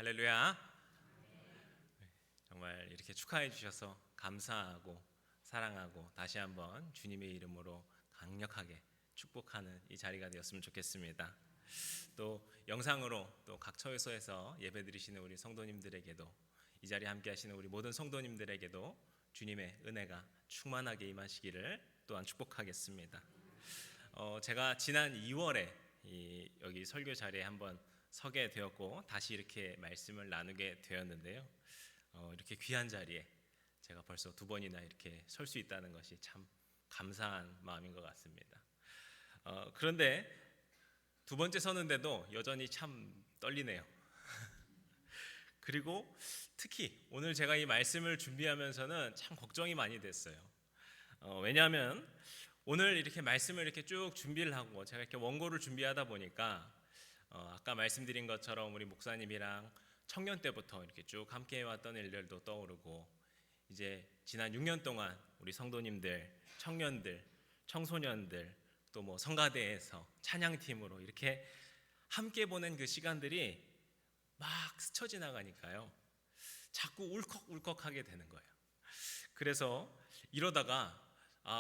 할렐루야. 정말 이렇게 축하해 주셔서 감사하고 사랑하고 다시 한번 주님의 이름으로 강력하게 축복하는 이 자리가 되었으면 좋겠습니다. 또 영상으로 또 각 처소에서 예배드리시는 우리 성도님들에게도, 이 자리에 함께 하시는 우리 모든 성도님들에게도 주님의 은혜가 충만하게 임하시기를 또한 축복하겠습니다. 제가 지난 2월에 여기 설교 자리에 한번 서게 되었고 다시 이렇게 말씀을 나누게 되었는데요. 이렇게 귀한 자리에 제가 벌써 두 번이나 이렇게 설 수 있다는 것이 참 감사한 마음인 것 같습니다. 그런데 두 번째 서는데도 여전히 참 떨리네요. 그리고 특히 오늘 제가 이 말씀을 준비하면서는 참 걱정이 많이 됐어요. 왜냐하면 오늘 이렇게 말씀을 이렇게 쭉 준비를 하고 제가 이렇게 원고를 준비하다 보니까 아까 말씀드린 것처럼 우리 목사님이랑 청년 때부터 이렇게 쭉 함께 해왔던 일들도 떠오르고, 이제 지난 6년 동안 우리 성도님들, 청년들, 청소년들, 또 뭐 성가대에서 찬양팀으로 이렇게 함께 보낸 그 시간들이 막 스쳐 지나가니까요, 자꾸 울컥울컥하게 되는 거예요. 그래서 이러다가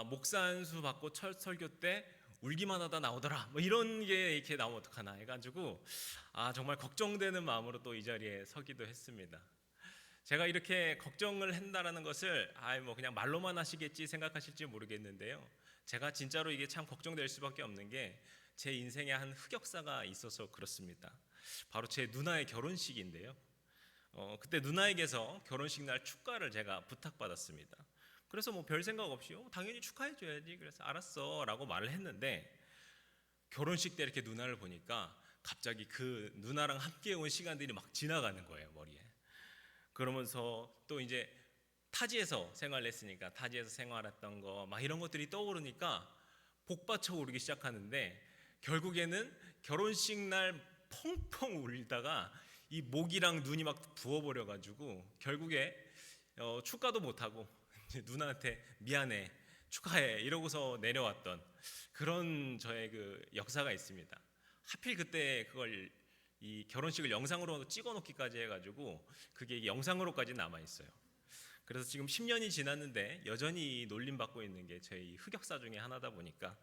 목사 안수 받고 첫 설교 때 울기만 하다 나오더라, 뭐 이런 게 이렇게 나오면 어떡하나 해가지고 정말 걱정되는 마음으로 또 이 자리에 서기도 했습니다. 제가 이렇게 걱정을 한다라는 것을 뭐 그냥 말로만 하시겠지 생각하실지 모르겠는데요, 제가 진짜로 이게 참 걱정될 수밖에 없는 게 제 인생에 한 흑역사가 있어서 그렇습니다. 바로 제 누나의 결혼식인데요, 그때 누나에게서 결혼식 날 축가를 제가 부탁받았습니다. 그래서 뭐 별 생각 없이 당연히 축하해줘야지, 그래서 알았어 라고 말을 했는데, 결혼식 때 이렇게 누나를 보니까 갑자기 그 누나랑 함께 온 시간들이 막 지나가는 거예요, 머리에. 그러면서 또 이제 타지에서 생활을 했으니까 타지에서 생활했던 거 막 이런 것들이 떠오르니까 복받쳐 오르기 시작하는데, 결국에는 결혼식 날 펑펑 울다가 이 목이랑 눈이 막 부어버려가지고 결국에 축가도 못하고 누나한테 미안해, 축하해 이러고서 내려왔던 그런 저의 그 역사가 있습니다. 하필 그때 그걸 이 결혼식을 영상으로 찍어놓기까지 해가지고 그게 영상으로까지 남아있어요. 그래서 지금 10년이 지났는데 여전히 놀림받고 있는 게 저희 흑역사 중에 하나다 보니까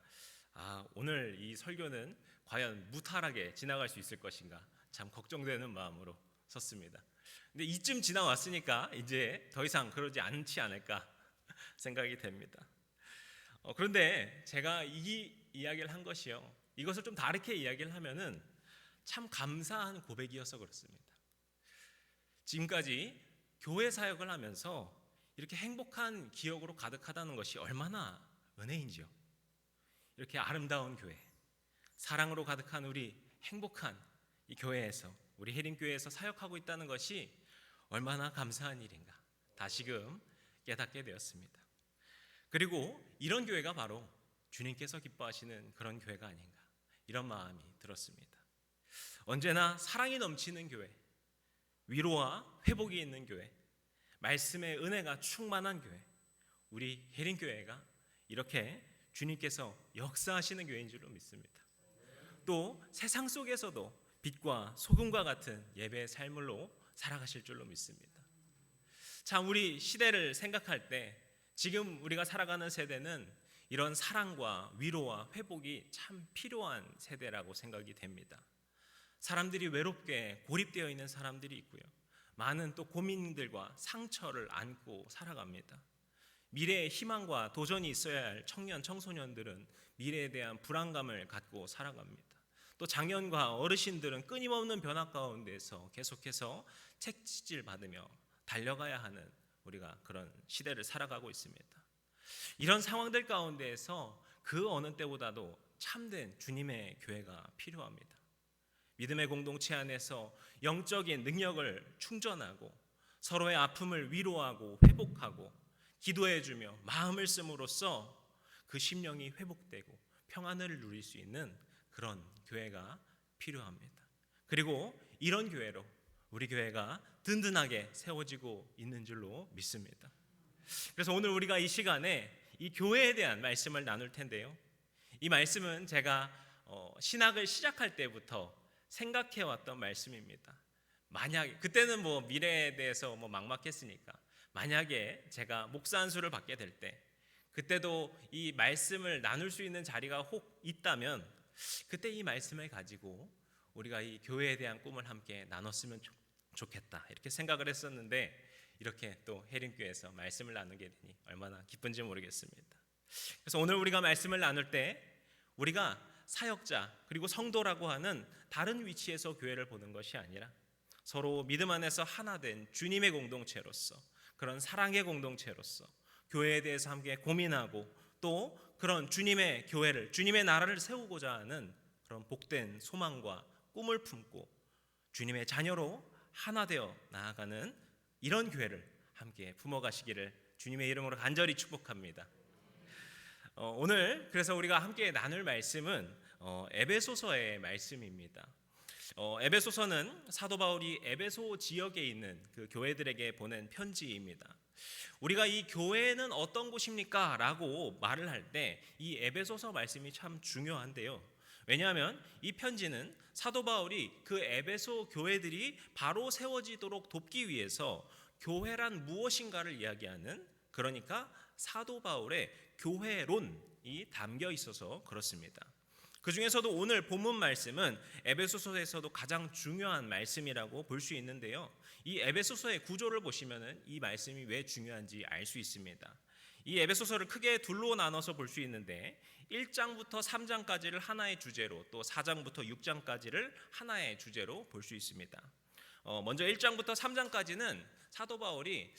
오늘 이 설교는 과연 무탈하게 지나갈 수 있을 것인가 참 걱정되는 마음으로 섰습니다. 근데 이쯤 지나왔으니까 이제 더 이상 그러지 않지 않을까 생각이 됩니다. 그런데 제가 이 이야기를 한 것이요, 이것을 좀 다르게 이야기를 하면은 참 감사한 고백이어서 그렇습니다. 지금까지 교회 사역을 하면서 이렇게 행복한 기억으로 가득하다는 것이 얼마나 은혜인지요. 이렇게 아름다운 교회, 사랑으로 가득한 우리 행복한 이 교회에서, 우리 해림교회에서 사역하고 있다는 것이 얼마나 감사한 일인가 다시금 깨닫게 되었습니다. 그리고 이런 교회가 바로 주님께서 기뻐하시는 그런 교회가 아닌가, 이런 마음이 들었습니다. 언제나 사랑이 넘치는 교회, 위로와 회복이 있는 교회, 말씀의 은혜가 충만한 교회, 우리 해림교회가 이렇게 주님께서 역사하시는 교회인 줄로 믿습니다. 또 세상 속에서도 빛과 소금과 같은 예배의 삶으로 살아가실 줄로 믿습니다. 참 우리 시대를 생각할 때 지금 우리가 살아가는 세대는 이런 사랑과 위로와 회복이 참 필요한 세대라고 생각이 됩니다. 사람들이 외롭게 고립되어 있는 사람들이 있고요, 많은 또 고민들과 상처를 안고 살아갑니다. 미래의 희망과 도전이 있어야 할 청년, 청소년들은 미래에 대한 불안감을 갖고 살아갑니다. 또 장년과 어르신들은 끊임없는 변화 가운데서 계속해서 채찍질 받으며 달려가야 하는 우리가 그런 시대를 살아가고 있습니다. 이런 상황들 가운데에서 그 어느 때보다도 참된 주님의 교회가 필요합니다. 믿음의 공동체 안에서 영적인 능력을 충전하고 서로의 아픔을 위로하고 회복하고 기도해주며 마음을 씀으로써 그 심령이 회복되고 평안을 누릴 수 있는 그런 교회가 필요합니다. 그리고 이런 교회로 우리 교회가 든든하게 세워지고 있는 줄로 믿습니다. 그래서 오늘 우리가 이 시간에 이 교회에 대한 말씀을 나눌 텐데요, 이 말씀은 제가 신학을 시작할 때부터 생각해왔던 말씀입니다. 만약 그때는 뭐 미래에 대해서 뭐 막막했으니까 만약에 제가 목사 안수를 받게 될 때 그때도 이 말씀을 나눌 수 있는 자리가 혹 있다면 그때 이 말씀을 가지고 우리가 이 교회에 대한 꿈을 함께 나눴으면 좋겠다 이렇게 생각을 했었는데 이렇게 또 해림교회에서 말씀을 나누게 되니 얼마나 기쁜지 모르겠습니다. 그래서 오늘 우리가 말씀을 나눌 때 우리가 사역자 그리고 성도라고 하는 다른 위치에서 교회를 보는 것이 아니라 서로 믿음 안에서 하나 된 주님의 공동체로서 그런 사랑의 공동체로서 교회에 대해서 함께 고민하고 또 그런 주님의 교회를 주님의 나라를 세우고자 하는 그런 복된 소망과 꿈을 품고 주님의 자녀로 하나 되어 나아가는 이런 교회를 함께 품어가시기를 주님의 이름으로 간절히 축복합니다. 오늘 그래서 우리가 함께 나눌 말씀은 에베소서의 말씀입니다. 에베소서는 사도 바울이 에베소 지역에 있는 그 교회들에게 보낸 편지입니다. 우리가 이 교회는 어떤 곳입니까? 라고 말을 할 때 이 에베소서 말씀이 참 중요한데요. 왜냐하면 이 편지는 사도 바울이 그 에베소 교회들이 바로 세워지도록 돕기 위해서 교회란 무엇인가를 이야기하는 그러니까 사도 바울의 교회론이 담겨 있어서 그렇습니다. 그 중에서도 오늘 본문 말씀은 에베소서에서도 가장 중요한 말씀이라고 볼 수 있는데요. 이 에베소서의 구조를 보시면 이 말씀이 왜 중요한지 알 수 있습니다. 이 에베소서를 크게 둘로 나눠서 볼 수 있는데 1장부터 3장까지를 하나의 주제로 또 4장부터 6장까지를 하나의 주제로 볼 수 있습니다. 먼저 1장부터 3장까지는 사도 바울이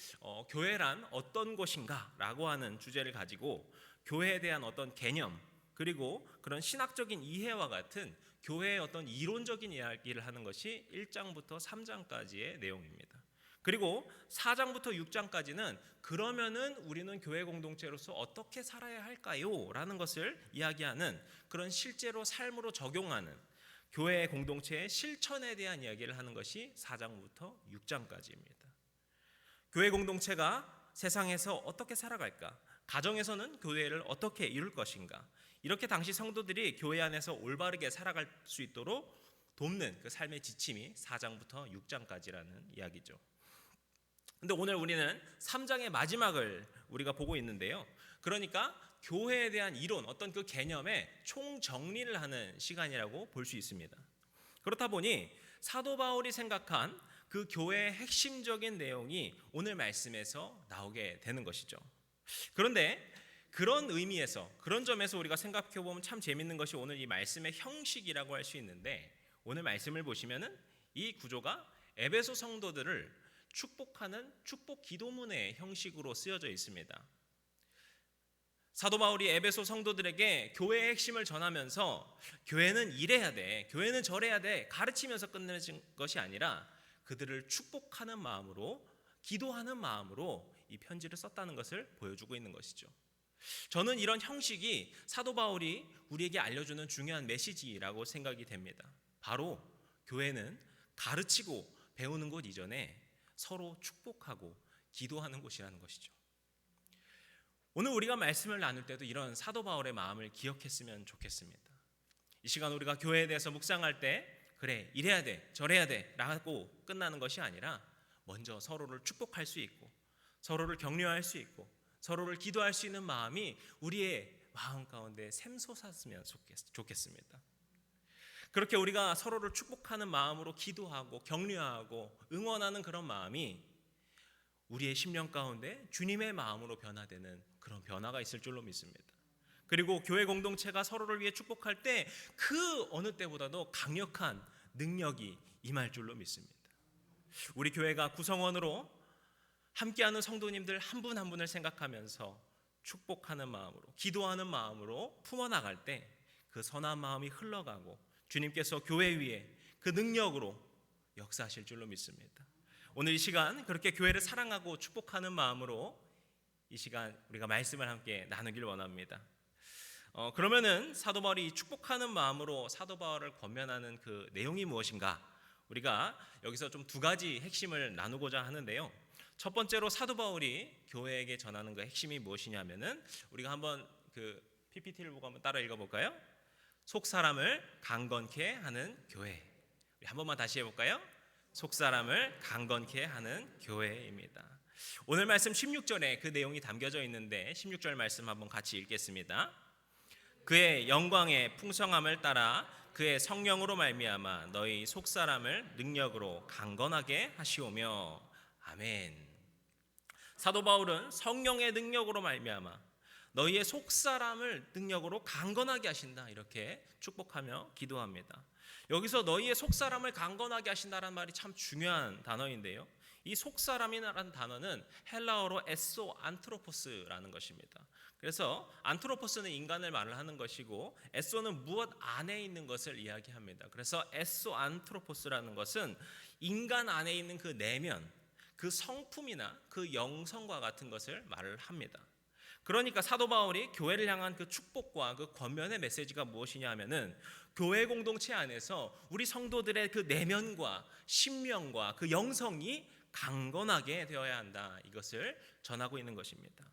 교회란 어떤 곳인가 라고 하는 주제를 가지고 교회에 대한 어떤 개념 그리고 그런 신학적인 이해와 같은 교회의 어떤 이론적인 이야기를 하는 것이 1장부터 3장까지의 내용입니다. 그리고 4장부터 6장까지는 그러면은 우리는 교회 공동체로서 어떻게 살아야 할까요? 라는 것을 이야기하는 그런 실제로 삶으로 적용하는 교회 공동체의 실천에 대한 이야기를 하는 것이 4장부터 6장까지입니다. 교회 공동체가 세상에서 어떻게 살아갈까? 가정에서는 교회를 어떻게 이룰 것인가? 이렇게 당시 성도들이 교회 안에서 올바르게 살아갈 수 있도록 돕는 그 삶의 지침이 4장부터 6장까지라는 이야기죠. 근데 오늘 우리는 3장의 마지막을 우리가 보고 있는데요. 그러니까 교회에 대한 이론, 어떤 그 개념의 총정리를 하는 시간이라고 볼 수 있습니다. 그렇다 보니 사도 바울이 생각한 그 교회의 핵심적인 내용이 오늘 말씀에서 나오게 되는 것이죠. 그런데 그런 의미에서 그런 점에서 우리가 생각해 보면 참 재밌는 것이 오늘 이 말씀의 형식이라고 할 수 있는데 오늘 말씀을 보시면은 이 구조가 에베소 성도들을 축복하는 축복 기도문의 형식으로 쓰여져 있습니다. 사도 바울이 에베소 성도들에게 교회의 핵심을 전하면서 교회는 이래야 돼, 교회는 저래야 돼 가르치면서 끝내는 것이 아니라 그들을 축복하는 마음으로 기도하는 마음으로 이 편지를 썼다는 것을 보여주고 있는 것이죠. 저는 이런 형식이 사도 바울이 우리에게 알려주는 중요한 메시지라고 생각이 됩니다. 바로 교회는 가르치고 배우는 것 이전에 서로 축복하고 기도하는 곳이라는 것이죠. 오늘 우리가 말씀을 나눌 때도 이런 사도 바울의 마음을 기억했으면 좋겠습니다. 이 시간 우리가 교회에 대해서 묵상할 때 그래 이래야 돼 저래야 돼 라고 끝나는 것이 아니라 먼저 서로를 축복할 수 있고 서로를 격려할 수 있고 서로를 기도할 수 있는 마음이 우리의 마음 가운데 샘솟았으면 좋겠습니다. 그렇게 우리가 서로를 축복하는 마음으로 기도하고 격려하고 응원하는 그런 마음이 우리의 심령 가운데 주님의 마음으로 변화되는 그런 변화가 있을 줄로 믿습니다. 그리고 교회 공동체가 서로를 위해 축복할 때 그 어느 때보다도 강력한 능력이 임할 줄로 믿습니다. 우리 교회가 구성원으로 함께하는 성도님들 한 분 한 분을 생각하면서 축복하는 마음으로 기도하는 마음으로 품어나갈 때 그 선한 마음이 흘러가고 주님께서 교회 위에 그 능력으로 역사하실 줄로 믿습니다. 오늘 이 시간 그렇게 교회를 사랑하고 축복하는 마음으로 이 시간 우리가 말씀을 함께 나누길 원합니다. 그러면은 사도 바울이 축복하는 마음으로 사도 바울을 권면하는 그 내용이 무엇인가? 우리가 여기서 좀 두 가지 핵심을 나누고자 하는데요. 첫 번째로 사도 바울이 교회에게 전하는 그 핵심이 무엇이냐면은 우리가 한번 그 PPT를 보고 한번 따라 읽어볼까요? 속 사람을 강건케 하는 교회. 우리 한 번만 다시 해볼까요? 속사람을 강건케 하는 교회입니다. 오늘 말씀 16절에 그 내용이 담겨져 있는데 16절 말씀 한번 같이 읽겠습니다. 그의 영광의 풍성함을 따라 그의 성령으로 말미암아 너희 속사람을 능력으로 강건하게 하시오며. 아멘. 사도 바울은 성령의 능력으로 말미암아 너희의 속사람을 능력으로 강건하게 하신다, 이렇게 축복하며 기도합니다. 여기서 너희의 속사람을 강건하게 하신다는 말이 참 중요한 단어인데요, 이 속사람이라는 단어는 헬라어로 에소 안트로포스라는 것입니다. 그래서 안트로포스는 인간을 말을 하는 것이고 에소는 무엇 안에 있는 것을 이야기합니다. 그래서 에소 안트로포스라는 것은 인간 안에 있는 그 내면, 그 성품이나 그 영성과 같은 것을 말을 합니다. 그러니까 사도 바울이 교회를 향한 그 축복과 그 권면의 메시지가 무엇이냐 하면은 교회 공동체 안에서 우리 성도들의 그 내면과 심령과 그 영성이 강건하게 되어야 한다, 이것을 전하고 있는 것입니다.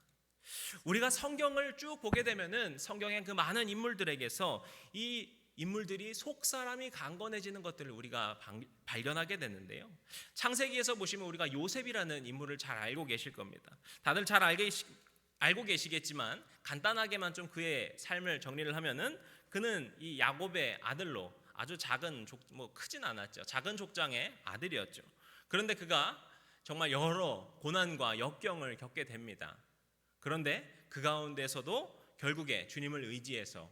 우리가 성경을 쭉 보게 되면은 성경의 그 많은 인물들에게서 이 인물들이 속사람이 강건해지는 것들을 우리가 발견하게 되는데요, 창세기에서 보시면 우리가 요셉이라는 인물을 잘 알고 계실 겁니다. 다들 잘 알고 계시겠지만 간단하게만 좀 그의 삶을 정리를 하면은 그는 이 야곱의 아들로 아주 작은 크진 않았죠. 작은 족장의 아들이었죠. 그런데 그가 정말 여러 고난과 역경을 겪게 됩니다. 그런데 그 가운데서도 결국에 주님을 의지해서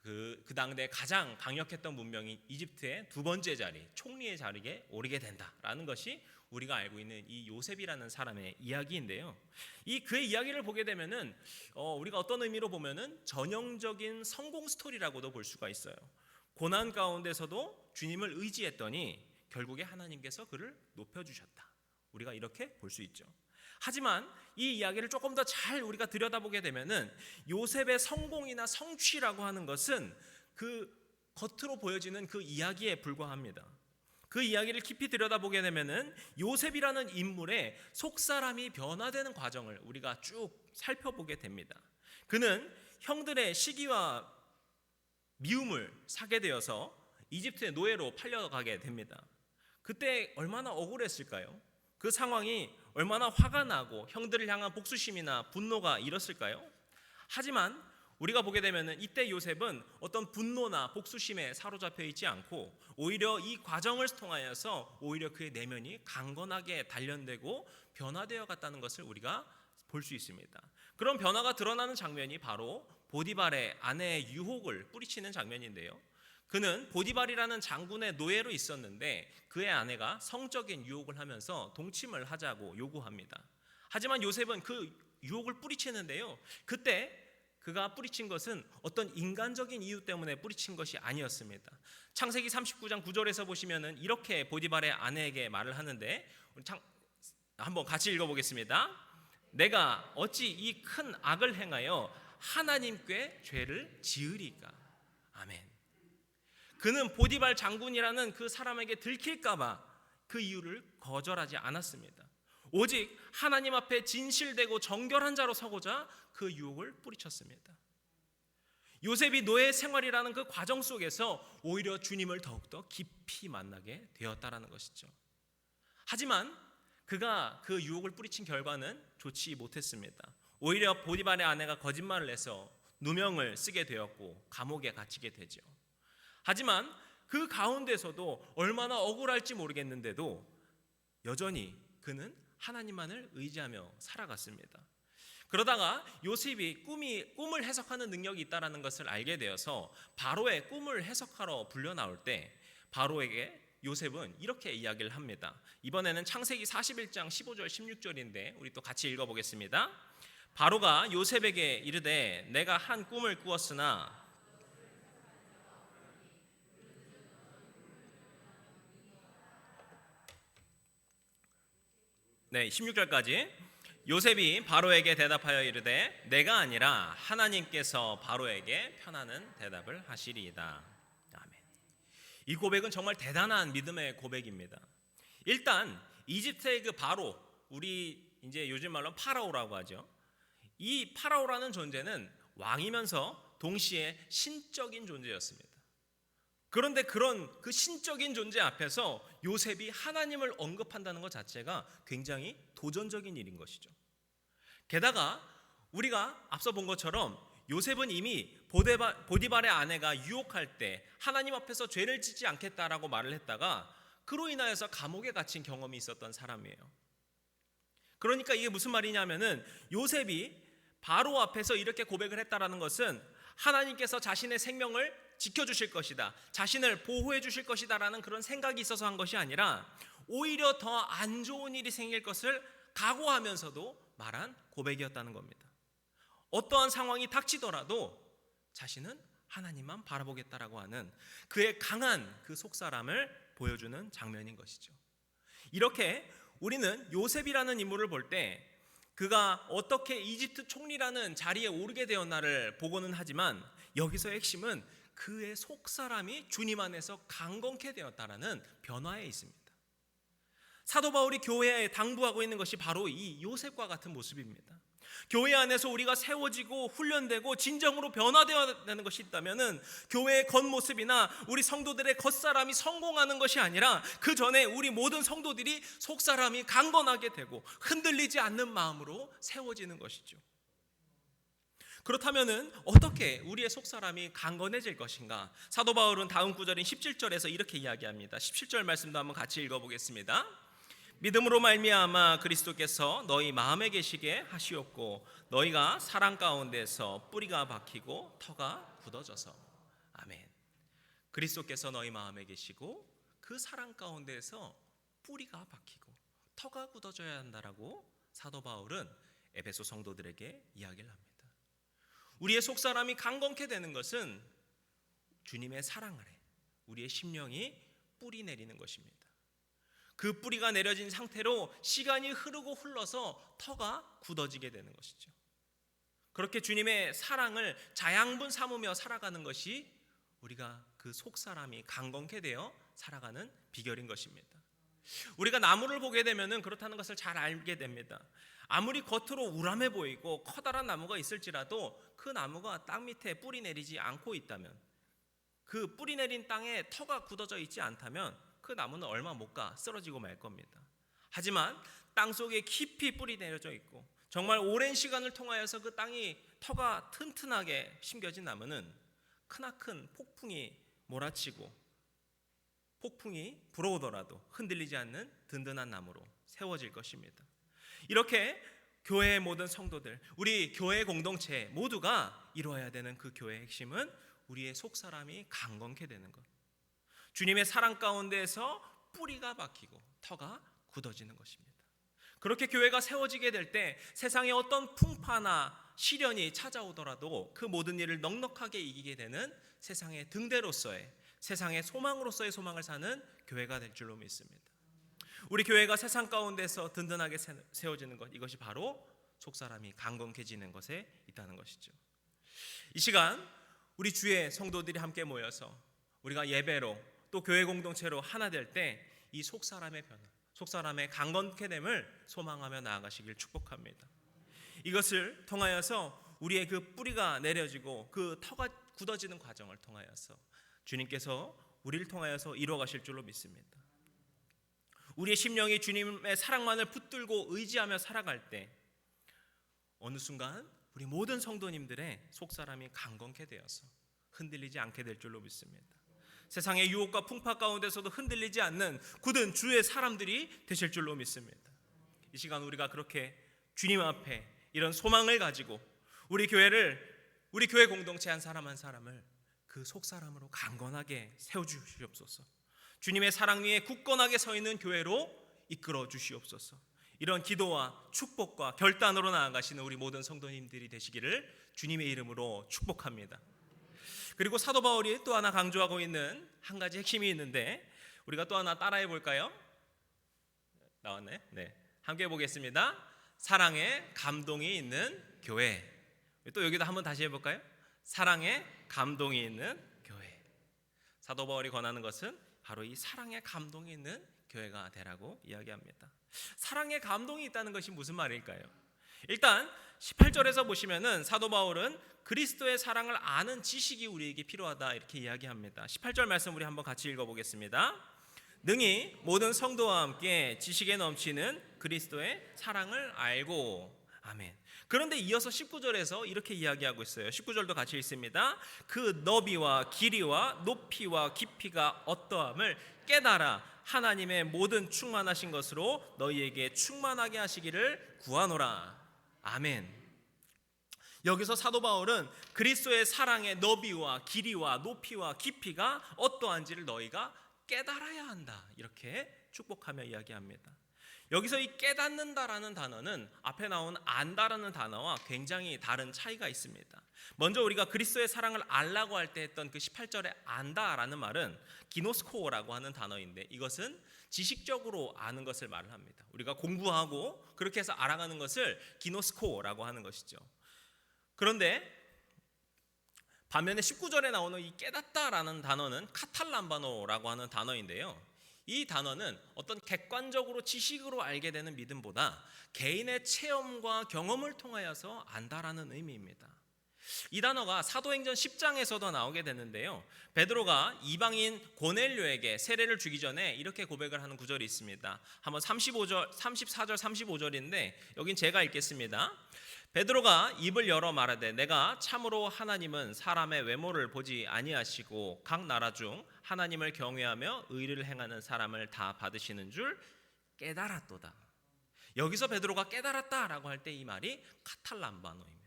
그 당대 가장 강력했던 문명인 이집트의 두 번째 자리, 총리의 자리에 오르게 된다라는 것이 우리가 알고 있는 이 요셉이라는 사람의 이야기인데요, 이 그의 이야기를 보게 되면은 우리가 어떤 의미로 보면은 전형적인 성공 스토리라고도 볼 수가 있어요. 고난 가운데서도 주님을 의지했더니 결국에 하나님께서 그를 높여주셨다, 우리가 이렇게 볼 수 있죠. 하지만 이 이야기를 조금 더 잘 우리가 들여다보게 되면은 요셉의 성공이나 성취라고 하는 것은 그 겉으로 보여지는 그 이야기에 불과합니다. 그 이야기를 깊이 들여다보게 되면은 요셉이라는 인물의 속사람이 변화되는 과정을 우리가 쭉 살펴보게 됩니다. 그는 형들의 시기와 미움을 사게 되어서 이집트의 노예로 팔려가게 됩니다. 그때 얼마나 억울했을까요? 그 상황이 얼마나 화가 나고 형들을 향한 복수심이나 분노가 일었을까요? 하지만 우리가 보게 되면 이때 요셉은 어떤 분노나 복수심에 사로잡혀 있지 않고 오히려 이 과정을 통하여서 오히려 그의 내면이 강건하게 단련되고 변화되어 갔다는 것을 우리가 볼 수 있습니다. 그런 변화가 드러나는 장면이 바로 보디발의 아내의 유혹을 뿌리치는 장면인데요, 그는 보디발이라는 장군의 노예로 있었는데 그의 아내가 성적인 유혹을 하면서 동침을 하자고 요구합니다. 하지만 요셉은 그 유혹을 뿌리치는데요, 그때 그가 뿌리친 것은 어떤 인간적인 이유 때문에 뿌리친 것이 아니었습니다. 창세기 39장 9절에서 보시면은 이렇게 보디발의 아내에게 말을 하는데, 한번 같이 읽어보겠습니다. 내가 어찌 이 큰 악을 행하여 하나님께 죄를 지으리까. 아멘. 그는 보디발 장군이라는 그 사람에게 들킬까봐 그 이유를 거절하지 않았습니다. 오직 하나님 앞에 진실되고 정결한 자로 서고자 그 유혹을 뿌리쳤습니다. 요셉이 노예 생활이라는 그 과정 속에서 오히려 주님을 더욱더 깊이 만나게 되었다라는 것이죠. 하지만 그가 그 유혹을 뿌리친 결과는 좋지 못했습니다. 오히려 보디발의 아내가 거짓말을 해서 누명을 쓰게 되었고 감옥에 갇히게 되죠. 하지만 그 가운데서도 얼마나 억울할지 모르겠는데도 여전히 그는 하나님만을 의지하며 살아갔습니다. 그러다가 요셉이 꿈을 해석하는 능력이 있다는 것을 알게 되어서 바로의 꿈을 해석하러 불려 나올 때 바로에게 요셉은 이렇게 이야기를 합니다. 이번에는 창세기 41장 15절 16절인데 우리 또 같이 읽어보겠습니다. 바로가 요셉에게 이르되 내가 한 꿈을 꾸었으나 네, 16절까지. 요셉이 바로에게 대답하여 이르되 내가 아니라 하나님께서 바로에게 편하는 대답을 하시리이다. 아멘. 이 고백은 정말 대단한 믿음의 고백입니다. 일단 이집트의 그 바로, 우리 이제 요즘 말로 파라오라고 하죠. 이 파라오라는 존재는 왕이면서 동시에 신적인 존재였습니다. 그런데 그런 그 신적인 존재 앞에서 요셉이 하나님을 언급한다는 것 자체가 굉장히 도전적인 일인 것이죠. 게다가 우리가 앞서 본 것처럼 요셉은 이미 보디발의 아내가 유혹할 때 하나님 앞에서 죄를 짓지 않겠다라고 말을 했다가 그로 인하여서 감옥에 갇힌 경험이 있었던 사람이에요. 그러니까 이게 무슨 말이냐면은 요셉이 바로 앞에서 이렇게 고백을 했다라는 것은 하나님께서 자신의 생명을 지켜주실 것이다, 자신을 보호해 주실 것이다 라는 그런 생각이 있어서 한 것이 아니라 오히려 더 안 좋은 일이 생길 것을 각오하면서도 말한 고백이었다는 겁니다. 어떠한 상황이 닥치더라도 자신은 하나님만 바라보겠다라고 하는 그의 강한 그 속사람을 보여주는 장면인 것이죠. 이렇게 우리는 요셉이라는 인물을 볼 때 그가 어떻게 이집트 총리라는 자리에 오르게 되었나를 보고는 하지만 여기서의 핵심은 그의 속사람이 주님 안에서 강건케 되었다라는 변화에 있습니다. 사도 바울이 교회에 당부하고 있는 것이 바로 이 요셉과 같은 모습입니다. 교회 안에서 우리가 세워지고 훈련되고 진정으로 변화되어야 되는 것이 있다면은 교회의 겉모습이나 우리 성도들의 겉사람이 성공하는 것이 아니라 그 전에 우리 모든 성도들이 속사람이 강건하게 되고 흔들리지 않는 마음으로 세워지는 것이죠. 그렇다면은 어떻게 우리의 속사람이 강건해질 것인가? 사도 바울은 다음 구절인 17절에서 이렇게 이야기합니다. 17절 말씀도 한번 같이 읽어보겠습니다. 믿음으로 말미암아 그리스도께서 너희 마음에 계시게 하시옵고 너희가 사랑 가운데서 뿌리가 박히고 터가 굳어져서. 아멘. 그리스도께서 너희 마음에 계시고 그 사랑 가운데서 뿌리가 박히고 터가 굳어져야 한다라고 사도 바울은 에베소 성도들에게 이야기를 합니다. 우리의 속사람이 강건케 되는 것은 주님의 사랑 아래 우리의 심령이 뿌리 내리는 것입니다. 그 뿌리가 내려진 상태로 시간이 흐르고 흘러서 터가 굳어지게 되는 것이죠. 그렇게 주님의 사랑을 자양분 삼으며 살아가는 것이 우리가 그 속사람이 강건케 되어 살아가는 비결인 것입니다. 우리가 나무를 보게 되면 그렇다는 것을 잘 알게 됩니다. 아무리 겉으로 우람해 보이고 커다란 나무가 있을지라도 그 나무가 땅 밑에 뿌리 내리지 않고 있다면, 그 뿌리 내린 땅에 터가 굳어져 있지 않다면 그 나무는 얼마 못 가 쓰러지고 말 겁니다. 하지만 땅 속에 깊이 뿌리 내려져 있고 정말 오랜 시간을 통하여서 그 땅이 터가 튼튼하게 심겨진 나무는 크나큰 폭풍이 몰아치고 폭풍이 불어오더라도 흔들리지 않는 든든한 나무로 세워질 것입니다. 이렇게 교회의 모든 성도들, 우리 교회 공동체 모두가 이루어야 되는 그 교회의 핵심은 우리의 속사람이 강건케 되는 것, 주님의 사랑 가운데에서 뿌리가 박히고 터가 굳어지는 것입니다. 그렇게 교회가 세워지게 될 때 세상에 어떤 풍파나 시련이 찾아오더라도 그 모든 일을 넉넉하게 이기게 되는 세상의 등대로서의, 세상의 소망으로서의 소망을 사는 교회가 될 줄로 믿습니다. 우리 교회가 세상 가운데서 든든하게 세워지는 것, 이것이 바로 속사람이 강건해지는 것에 있다는 것이죠. 이 시간 우리 주의 성도들이 함께 모여서 우리가 예배로 또 교회 공동체로 하나 될 때 이 속사람의 변화, 속사람의 강건케 됨을 소망하며 나아가시길 축복합니다. 이것을 통하여서 우리의 그 뿌리가 내려지고 그 터가 굳어지는 과정을 통하여서 주님께서 우리를 통하여서 이루어 가실 줄로 믿습니다. 우리의 심령이 주님의 사랑만을 붙들고 의지하며 살아갈 때 어느 순간 우리 모든 성도님들의 속사람이 강건케 되어서 흔들리지 않게 될 줄로 믿습니다. 세상의 유혹과 풍파 가운데서도 흔들리지 않는 굳은 주의 사람들이 되실 줄로 믿습니다. 이 시간 우리가 그렇게 주님 앞에 이런 소망을 가지고 우리 교회 공동체 한 사람 한 사람을 그 속사람으로 강건하게 세워주시옵소서. 주님의 사랑 위에 굳건하게 서 있는 교회로 이끌어 주시옵소서. 이런 기도와 축복과 결단으로 나아가시는 우리 모든 성도님들이 되시기를 주님의 이름으로 축복합니다. 그리고 사도 바울이 또 하나 강조하고 있는 한 가지 핵심이 있는데 우리가 또 하나 따라해 볼까요? 나왔네. 네, 함께 보겠습니다. 사랑에 감동이 있는 교회. 또 여기도 한번 다시 해볼까요? 사랑에 감동이 있는 교회. 사도 바울이 권하는 것은 바로 이 사랑에 감동이 있는 교회가 되라고 이야기합니다. 사랑에 감동이 있다는 것이 무슨 말일까요? 일단 18절에서 보시면은 사도 바울은 그리스도의 사랑을 아는 지식이 우리에게 필요하다 이렇게 이야기합니다. 18절 말씀 우리 한번 같이 읽어보겠습니다. 능히 모든 성도와 함께 지식에 넘치는 그리스도의 사랑을 알고. 아멘. 그런데 이어서 19절에서 이렇게 이야기하고 있어요. 19절도 같이 읽습니다. 그 너비와 길이와 높이와 깊이가 어떠함을 깨달아 하나님의 모든 충만하신 것으로 너희에게 충만하게 하시기를 구하노라. 아멘. 여기서 사도 바울은 그리스도의 사랑의 너비와 길이와 높이와 깊이가 어떠한지를 너희가 깨달아야 한다 이렇게 축복하며 이야기합니다. 여기서 이 깨닫는다라는 단어는 앞에 나온 안다라는 단어와 굉장히 다른 차이가 있습니다. 먼저 우리가 그리스도의 사랑을 알라고 할 때 했던 그 18절에 안다라는 말은 기노스코라고 하는 단어인데 이것은 지식적으로 아는 것을 말을 합니다. 우리가 공부하고 그렇게 해서 알아가는 것을 기노스코라고 하는 것이죠. 그런데 반면에 19절에 나오는 이 깨닫다라는 단어는 카탈람바노라고 하는 단어인데요. 이 단어는 어떤 객관적으로 지식으로 알게 되는 믿음보다 개인의 체험과 경험을 통하여서 안다라는 의미입니다. 이 단어가 사도행전 10장에서도 나오게 되는데요. 베드로가 이방인 고넬료에게 세례를 주기 전에 이렇게 고백을 하는 구절이 있습니다. 한번 34절 35절인데 여긴 제가 읽겠습니다. 베드로가 입을 열어 말하되 내가 참으로 하나님은 사람의 외모를 보지 아니하시고 각 나라 중 하나님을 경외하며 의를 행하는 사람을 다 받으시는 줄 깨달았도다. 여기서 베드로가 깨달았다라고 할 때 이 말이 카탈람바노입니다.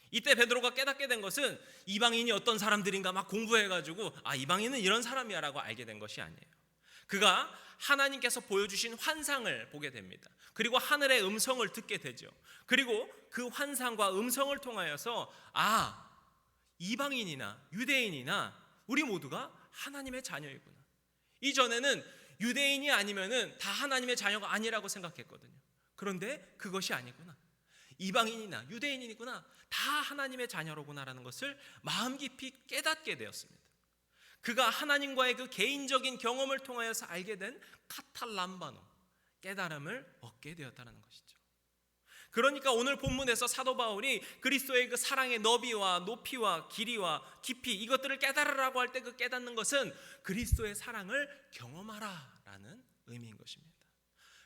이때 베드로가 깨닫게 된 것은 이방인이 어떤 사람들인가 막 공부해가지고 이방인은 이런 사람이야 라고 알게 된 것이 아니에요. 그가 하나님께서 보여주신 환상을 보게 됩니다. 그리고 하늘의 음성을 듣게 되죠. 그리고 그 환상과 음성을 통하여서 이방인이나 유대인이나 우리 모두가 하나님의 자녀이구나. 이전에는 유대인이 아니면은 다 하나님의 자녀가 아니라고 생각했거든요. 그런데 그것이 아니구나. 이방인이나 유대인이구나. 다 하나님의 자녀로구나라는 것을 마음 깊이 깨닫게 되었습니다. 그가 하나님과의 그 개인적인 경험을 통하여서 알게 된 카탈람바노, 깨달음을 얻게 되었다는 것이죠. 그러니까 오늘 본문에서 사도 바울이 그리스도의 그 사랑의 너비와 높이와 길이와 깊이 이것들을 깨달으라고 할 때 그 깨닫는 것은 그리스도의 사랑을 경험하라라는 의미인 것입니다.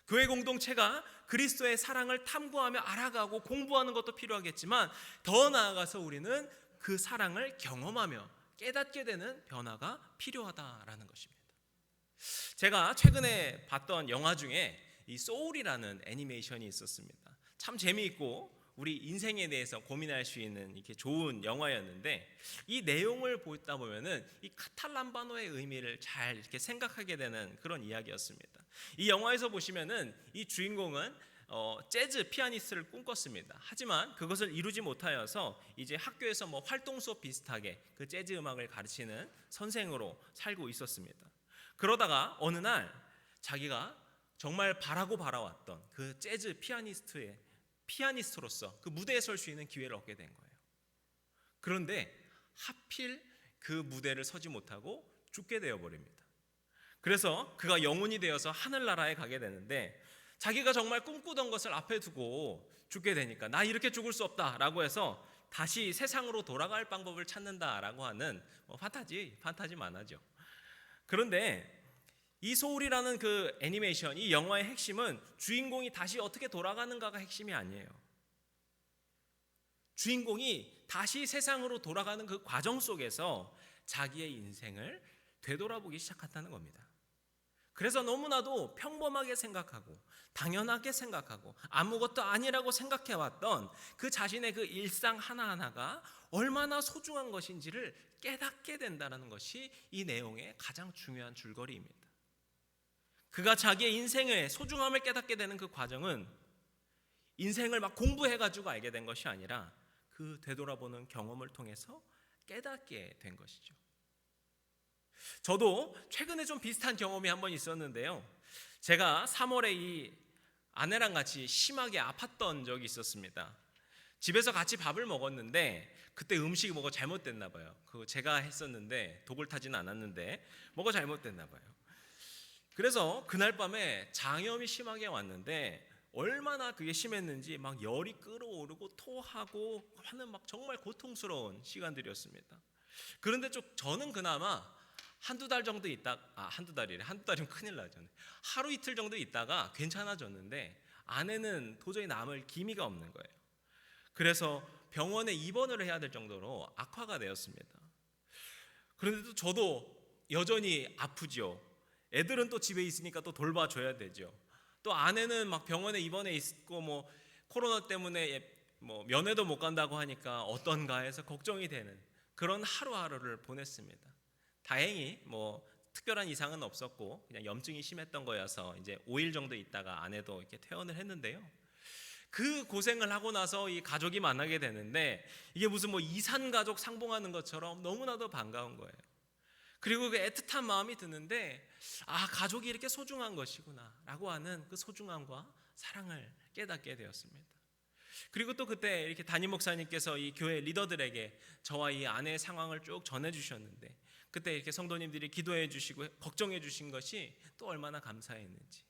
교회 공동체가 그리스도의 사랑을 탐구하며 알아가고 공부하는 것도 필요하겠지만 더 나아가서 우리는 그 사랑을 경험하며 깨닫게 되는 변화가 필요하다라는 것입니다. 제가 최근에 봤던 영화 중에 이 소울이라는 애니메이션이 있었습니다. 참 재미있고 우리 인생에 대해서 고민할 수 있는 이렇게 좋은 영화였는데 이 내용을 보다 보면은 이 카탈람바노의 의미를 잘 이렇게 생각하게 되는 그런 이야기였습니다. 이 영화에서 보시면은 이 주인공은 재즈 피아니스트를 꿈꿨습니다. 하지만 그것을 이루지 못하여서 이제 학교에서 뭐 활동 수업 비슷하게 그 재즈 음악을 가르치는 선생으로 살고 있었습니다. 그러다가 어느 날 자기가 정말 바라고 바라왔던 그 재즈 피아니스트로서 그 무대에 설 수 있는 기회를 얻게 된 거예요. 그런데 하필 그 무대를 서지 못하고 죽게 되어버립니다. 그래서 그가 영혼이 되어서 하늘나라에 가게 되는데 자기가 정말 꿈꾸던 것을 앞에 두고 죽게 되니까 나 이렇게 죽을 수 없다라고 해서 다시 세상으로 돌아갈 방법을 찾는다라고 하는 판타지 만화죠. 그런데 이 소울이라는 그 애니메이션, 이 영화의 핵심은 주인공이 다시 어떻게 돌아가는가가 핵심이 아니에요. 주인공이 다시 세상으로 돌아가는 그 과정 속에서 자기의 인생을 되돌아보기 시작한다는 겁니다. 그래서 너무나도 평범하게 생각하고 당연하게 생각하고 아무것도 아니라고 생각해왔던 그 자신의 그 일상 하나하나가 얼마나 소중한 것인지를 깨닫게 된다는 것이 이 내용의 가장 중요한 줄거리입니다. 그가 자기의 인생의 소중함을 깨닫게 되는 그 과정은 인생을 막 공부해가지고 알게 된 것이 아니라 그 되돌아보는 경험을 통해서 깨닫게 된 것이죠. 저도 최근에 좀 비슷한 경험이 한 번 있었는데요. 제가 3월에 이 아내랑 같이 심하게 아팠던 적이 있었습니다. 집에서 같이 밥을 먹었는데 그때 음식이 뭐가 잘못됐나 봐요. 그거 제가 했었는데 독을 타지는 않았는데 뭐가 잘못됐나 봐요. 그래서 그날 밤에 장염이 심하게 왔는데 얼마나 그게 심했는지 막 열이 끓어오르고 토하고 하는 막 정말 고통스러운 시간들이었습니다. 그런데 저는 그나마 한두 달 정도 한두 달이래. 한두 달이면 큰일 나죠. 하루 이틀 정도 있다가 괜찮아졌는데 아내는 도저히 남을 기미가 없는 거예요. 그래서 병원에 입원을 해야 될 정도로 악화가 되었습니다. 그런데도 저도 여전히 아프죠. 애들은 또 집에 있으니까 또 돌봐줘야 되죠. 또 아내는 막 병원에 입원해 있고 뭐 코로나 때문에 뭐 면회도 못 간다고 하니까 어떤가 해서 걱정이 되는 그런 하루하루를 보냈습니다. 다행히 뭐 특별한 이상은 없었고 그냥 염증이 심했던 거여서 이제 5일 정도 있다가 아내도 이렇게 퇴원을 했는데요. 그 고생을 하고 나서 이 가족이 만나게 되는데 이게 무슨 뭐 이산 가족 상봉하는 것처럼 너무나도 반가운 거예요. 그리고 그 애틋한 마음이 드는데 가족이 이렇게 소중한 것이구나 라고 하는 그 소중함과 사랑을 깨닫게 되었습니다. 그리고 또 그때 이렇게 담임 목사님께서 이 교회 리더들에게 저와 이 아내의 상황을 쭉 전해주셨는데 그때 이렇게 성도님들이 기도해 주시고 걱정해 주신 것이 또 얼마나 감사했는지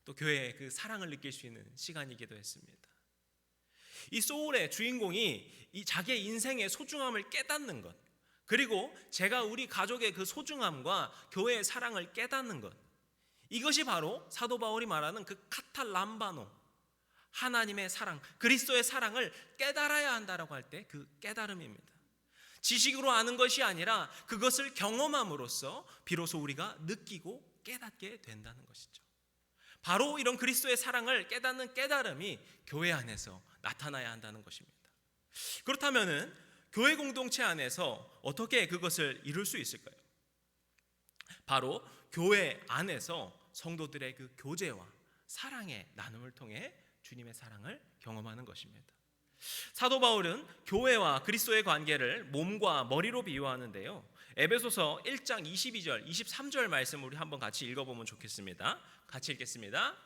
또 교회의 그 사랑을 느낄 수 있는 시간이기도 했습니다. 이 소울의 주인공이 이 자기의 인생의 소중함을 깨닫는 것, 그리고 제가 우리 가족의 그 소중함과 교회의 사랑을 깨닫는 것, 이것이 바로 사도 바울이 말하는 그 카탈람바노, 하나님의 사랑, 그리스도의 사랑을 깨달아야 한다라고 할 때 그 깨달음입니다. 지식으로 아는 것이 아니라 그것을 경험함으로써 비로소 우리가 느끼고 깨닫게 된다는 것이죠. 바로 이런 그리스도의 사랑을 깨닫는 깨달음이 교회 안에서 나타나야 한다는 것입니다. 그렇다면은 교회 공동체 안에서 어떻게 그것을 이룰 수 있을까요? 바로 교회 안에서 성도들의 그 교제와 사랑의 나눔을 통해 주님의 사랑을 경험하는 것입니다. 사도 바울은 교회와 그리스도의 관계를 몸과 머리로 비유하는데요. 에베소서 1장 22절, 23절 말씀 우리 한번 같이 읽어보면 좋겠습니다. 같이 읽겠습니다.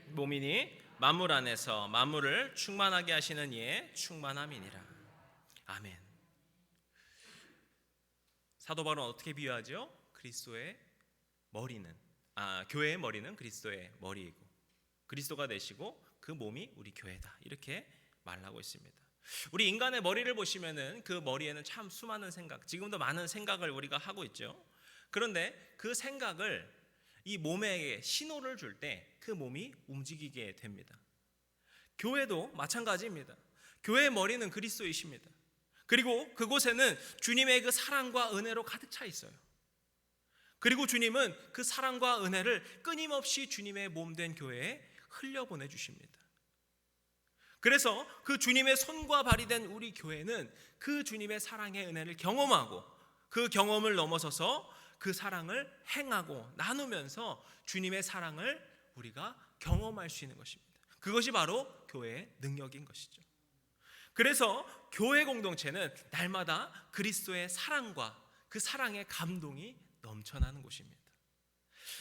몸이니 만물 안에서 만물을 충만하게 하시는 이의 충만함이니라. 아멘. 사도 바울은 어떻게 비유하죠? 그리스도의 머리는 교회의 머리는 그리스도의 머리이고 그리스도가 되시고 그 몸이 우리 교회다. 이렇게 말하고 있습니다. 우리 인간의 머리를 보시면은 그 머리에는 참 수많은 생각, 지금도 많은 생각을 우리가 하고 있죠. 그런데 그 생각을 이 몸에게 신호를 줄 때 그 몸이 움직이게 됩니다. 교회도 마찬가지입니다. 교회의 머리는 그리스도이십니다. 그리고 그곳에는 주님의 그 사랑과 은혜로 가득 차 있어요. 그리고 주님은 그 사랑과 은혜를 끊임없이 주님의 몸된 교회에 흘려보내 주십니다. 그래서 그 주님의 손과 발이 된 우리 교회는 그 주님의 사랑의 은혜를 경험하고 그 경험을 넘어서서 그 사랑을 행하고 나누면서 주님의 사랑을 우리가 경험할 수 있는 것입니다. 그것이 바로 교회의 능력인 것이죠. 그래서 교회 공동체는 날마다 그리스도의 사랑과 그 사랑의 감동이 넘쳐나는 곳입니다.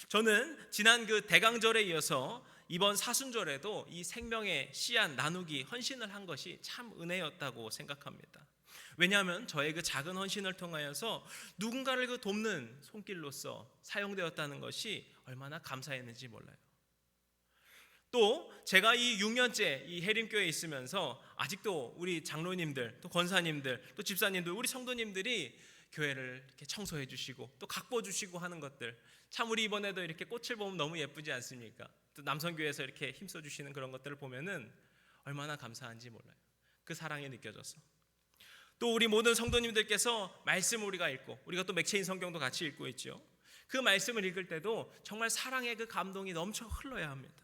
저는 지난 그 대강절에 이어서 이번 사순절에도 이 생명의 씨앗 나누기 헌신을 한 것이 참 은혜였다고 생각합니다. 왜냐하면 저의 그 작은 헌신을 통하여서 누군가를 그 돕는 손길로서 사용되었다는 것이 얼마나 감사했는지 몰라요. 또 제가 이 6년째 이 해림교회에 있으면서 아직도 우리 장로님들, 또 권사님들, 또 집사님들, 우리 성도님들이 교회를 이렇게 청소해 주시고 또 가꿔 주시고 하는 것들, 참 우리 이번에도 이렇게 꽃을 보면 너무 예쁘지 않습니까? 또 남성교회에서 이렇게 힘써 주시는 그런 것들을 보면은 얼마나 감사한지 몰라요. 그 사랑이 느껴져서. 또 우리 모든 성도님들께서 말씀을 우리가 읽고 우리가 또 맥체인 성경도 같이 읽고 있죠. 그 말씀을 읽을 때도 정말 사랑의 그 감동이 넘쳐 흘러야 합니다.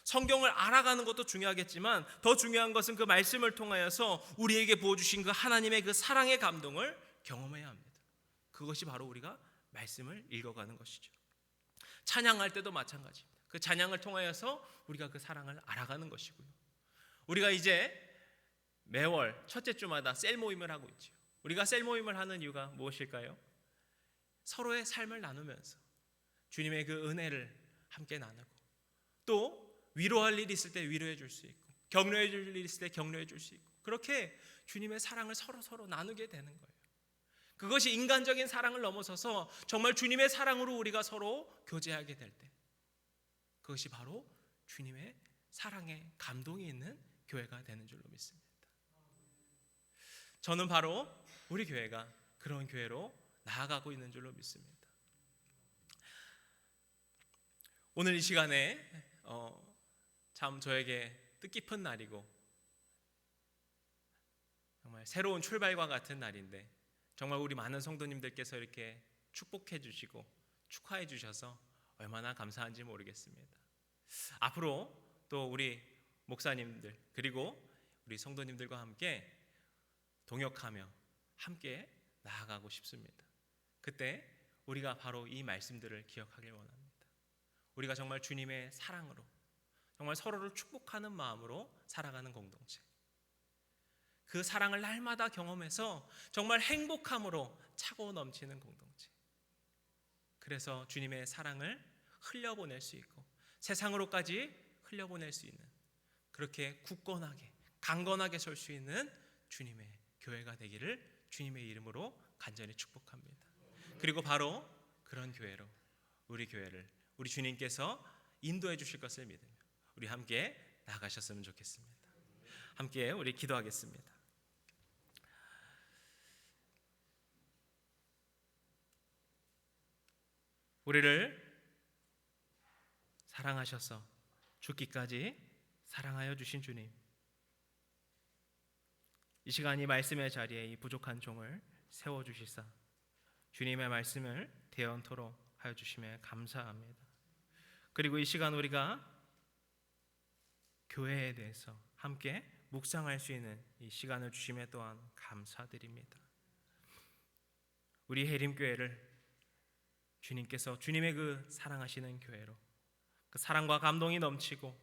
성경을 알아가는 것도 중요하겠지만 더 중요한 것은 그 말씀을 통하여서 우리에게 부어주신 그 하나님의 그 사랑의 감동을 경험해야 합니다. 그것이 바로 우리가 말씀을 읽어가는 것이죠. 찬양할 때도 마찬가지입니다. 그 찬양을 통하여서 우리가 그 사랑을 알아가는 것이고요. 우리가 이제 매월 첫째 주마다 셀 모임을 하고 있죠. 우리가 셀 모임을 하는 이유가 무엇일까요? 서로의 삶을 나누면서 주님의 그 은혜를 함께 나누고 또 위로할 일이 있을 때 위로해 줄 수 있고 격려해 줄 일이 있을 때 격려해 줄 수 있고 그렇게 주님의 사랑을 서로 나누게 되는 거예요. 그것이 인간적인 사랑을 넘어서서 정말 주님의 사랑으로 우리가 서로 교제하게 될 때, 그것이 바로 주님의 사랑에 감동이 있는 교회가 되는 줄로 믿습니다. 저는 바로 우리 교회가 그런 교회로 나아가고 있는 줄로 믿습니다. 오늘 이 시간에 참 저에게 뜻깊은 날이고 정말 새로운 출발과 같은 날인데, 정말 우리 많은 성도님들께서 이렇게 축복해 주시고 축하해 주셔서 얼마나 감사한지 모르겠습니다. 앞으로 또 우리 목사님들 그리고 우리 성도님들과 함께 동역하며 함께 나아가고 싶습니다. 그때 우리가 바로 이 말씀들을 기억하길 원합니다. 우리가 정말 주님의 사랑으로, 정말 서로를 축복하는 마음으로 살아가는 공동체, 그 사랑을 날마다 경험해서 정말 행복함으로 차고 넘치는 공동체, 그래서 주님의 사랑을 흘려보낼 수 있고 세상으로까지 흘려보낼 수 있는, 그렇게 굳건하게 강건하게 설 수 있는 주님의 교회가 되기를 주님의 이름으로 간절히 축복합니다. 그리고 바로 그런 교회로 우리 교회를 우리 주님께서 인도해 주실 것을 믿으며 우리 함께 나아가셨으면 좋겠습니다. 함께 우리 기도하겠습니다. 우리를 사랑하셔서 죽기까지 사랑하여 주신 주님, 이 시간 이 말씀의 자리에 이 부족한 종을 세워주시사 주님의 말씀을 대언토록 하여 주심에 감사합니다. 그리고 이 시간 우리가 교회에 대해서 함께 묵상할 수 있는 이 시간을 주심에 또한 감사드립니다. 우리 해림교회를 주님께서 주님의 그 사랑하시는 교회로, 그 사랑과 감동이 넘치고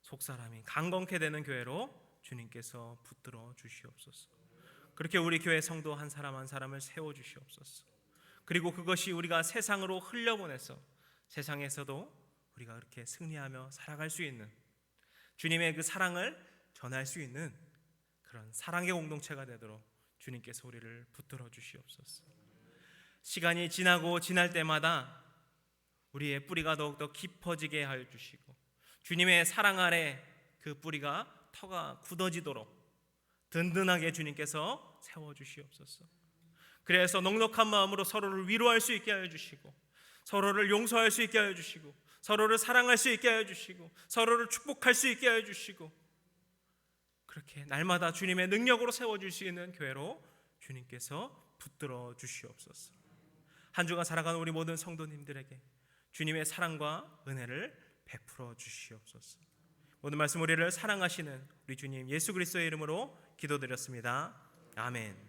속사람이 강건케 되는 교회로 주님께서 붙들어 주시옵소서. 그렇게 우리 교회 성도 한 사람 한 사람을 세워 주시옵소서. 그리고 그것이 우리가 세상으로 흘려보내서 세상에서도 우리가 그렇게 승리하며 살아갈 수 있는, 주님의 그 사랑을 전할 수 있는 그런 사랑의 공동체가 되도록 주님께서 우리를 붙들어 주시옵소서. 시간이 지나고 지날 때마다 우리의 뿌리가 더욱더 깊어지게 하여 주시고 주님의 사랑 아래 그 뿌리가 터가 굳어지도록 든든하게 주님께서 세워주시옵소서. 그래서 넉넉한 마음으로 서로를 위로할 수 있게 하여 주시고 서로를 용서할 수 있게 하여 주시고 서로를 사랑할 수 있게 하여 주시고 서로를 축복할 수 있게 하여 주시고, 그렇게 날마다 주님의 능력으로 세워줄 수 있는 교회로 주님께서 붙들어 주시옵소서. 한 주간 살아가는 우리 모든 성도님들에게 주님의 사랑과 은혜를 베풀어 주시옵소서. 모든 말씀 우리를 사랑하시는 우리 주님 예수 그리스도의 이름으로 기도드렸습니다. 아멘.